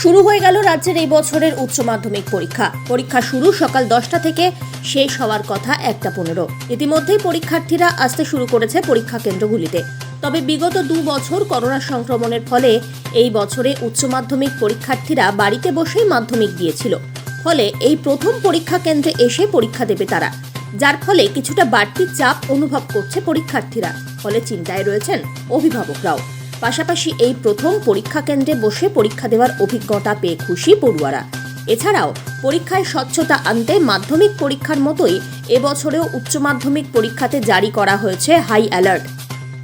শুরু হয়ে গেল রাজ্যের এই বছরের উচ্চ মাধ্যমিক পরীক্ষা শুরু সকাল 10টা থেকে, শেষ হওয়ার কথা 1:15। ইতিমধ্যেই পরীক্ষার্থীরা আসতে শুরু করেছে পরীক্ষা কেন্দ্রগুলিতে। তবে বিগত 2 বছর করোনা সংক্রমণের ফলে এই বছরে উচ্চ মাধ্যমিক পরীক্ষার্থীরা বাড়িতে বসেই মাধ্যমিক দিয়েছিল। ফলে এই প্রথম পরীক্ষা কেন্দ্রে এসে পরীক্ষা দেবে তারা, যার ফলে কিছুটা বাড়তি চাপ অনুভব করছে পরীক্ষার্থীরা। ফলে চিন্তায় রয়েছেন অভিভাবকরাও। পাশাপাশি এই প্রথম পরীক্ষা কেন্দ্রে বসে পরীক্ষা দেওয়ার অভিজ্ঞতা পেয়ে খুশি পড়ুয়ারা। এছাড়াও পরীক্ষায় স্বচ্ছতা আনতে মাধ্যমিক পরীক্ষার মতোই এবছরেও উচ্চ মাধ্যমিক পরীক্ষাতে জারি করা হয়েছে হাই অ্যালার্ট।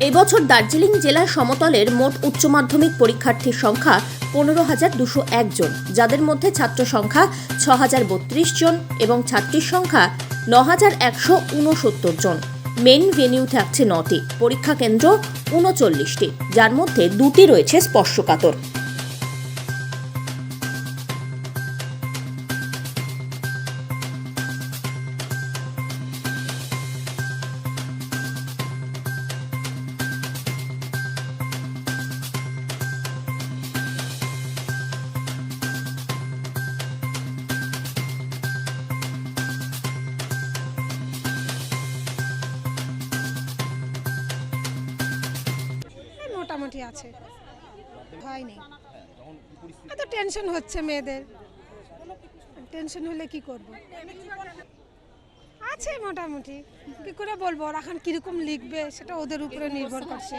এবছর দার্জিলিং জেলার সমতলের মোট উচ্চ মাধ্যমিক পরীক্ষার্থীর সংখ্যা 15,201 জন, যাদের মধ্যে ছাত্র সংখ্যা 6,032 জন এবং ছাত্রীর সংখ্যা 9,169 জন। মেন ভেনিউ থাকছে 9টি, পরীক্ষা কেন্দ্র 39টি, যার মধ্যে 2টি রয়েছে স্পর্শকাতর। মোটামুটি আছে, হয়নি। এত টেনশন হচ্ছে মেয়েদের, টেনশন হলে কি করব। আছে মোটামুটি, কি করে বলবো, ওরা এখন কিরকম লিখবে সেটা ওদের উপরে নির্ভর করছে।